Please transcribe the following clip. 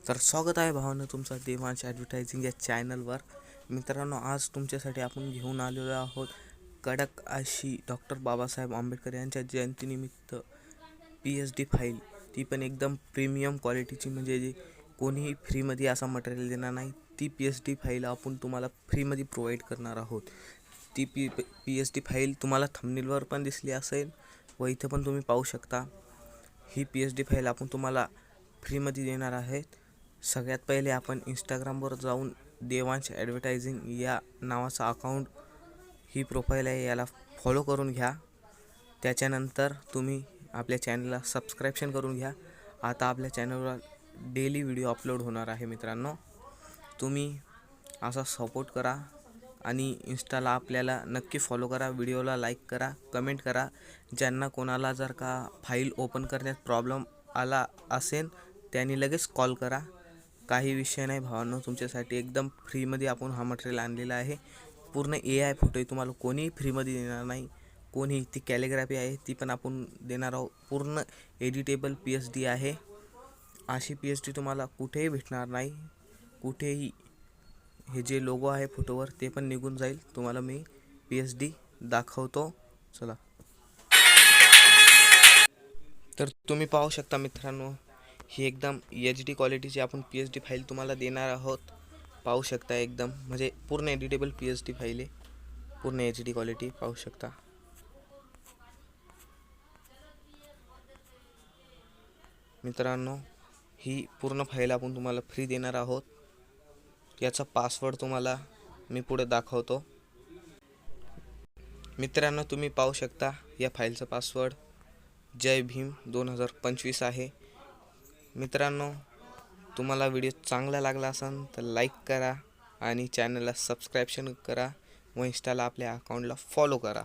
तर स्वागत आहे भावानं तुमचं देवांश ॲडव्हर्टायझिंग या चॅनलवर. मित्रांनो, आज तुमच्यासाठी आपण घेऊन आलेलो आहोत कडक अशी डॉक्टर बाबासाहेब आंबेडकर यांच्या जयंतीनिमित्त PSD फाईल. ती पण एकदम प्रीमियम क्वालिटीची, म्हणजे जी कोणीही फ्रीमध्ये असा मटेरियल देणार नाही. ती PSD फाईल आपण तुम्हाला फ्रीमध्ये प्रोव्हाइड करणार आहोत. ती PSD फाईल तुम्हाला थंबनेलवर पण दिसली असेल व इथं पण तुम्ही पाहू शकता. ही PSD फाईल आपण तुम्हाला फ्रीमध्ये देणार आहेत. सगळ्यात पहिले आपण इंस्टाग्रामवर जाऊन देवांश ॲडव्हर्टायझिंग या नावाचा अकाउंट, ही प्रोफाईल आहे, याला फॉलो करून घ्या. त्याच्यानंतर तुम्ही आपल्या चॅनलला सबस्क्रिप्शन करून घ्या. आता आपल्या चॅनलवर डेली व्हिडिओ अपलोड होणार आहे मित्रांनो. तुम्ही असा सपोर्ट करा आणि इंस्टाला आपल्याला नक्की फॉलो करा. व्हिडिओला लाईक करा, कमेंट करा. ज्यांना कोणाला जर का फाईल ओपन करण्यात प्रॉब्लेम आला असेल त्यांनी लगेच कॉल करा. काही विषय नाही भावांनो, तुमच्यासाठी एकदम फ्रीमध्ये आपण हा मटेरियल आणलेला आहे. पूर्ण AI फोटो आहे, तुम्हाला कोणीही फ्रीमध्ये देणार नाही. कोणी ती कॅलिग्राफी आहे ती पण आपण देणार आहोत. पूर्ण एडिटेबल PSD आहे. अशी PSD तुम्हाला कुठेही भेटणार नाही. कुठेही हे जे लोगो आहे फोटोवर ते पण निघून जाईल. तुम्हाला मी PSD दाखवतो. चला, तर तुम्ही पाहू शकता मित्रांनो, ही एकदम HD क्वालिटीची आपण PSD फाईल तुम्हाला देणार आहोत. पाहू शकता, एकदम म्हणजे पूर्ण एडिटेबल PSD फाईल आहे. पूर्ण HD क्वालिटी पाहू शकता मित्रांनो. ही पूर्ण फाईल आपण तुम्हाला फ्री देणार आहोत. याचा पासवर्ड तुम्हाला मी पुढे दाखवतो. मित्रांनो, तुम्ही पाहू शकता या फाईलचा पासवर्ड जय भीम 2025 आहे. मित्रांनो, तुम्हाला व्हिडिओ चांगला लागला असेल तर लाईक करा आणि चॅनलला सबस्क्रिप्शन करा व इंस्टाला आपल्या अकाउंटला फॉलो करा.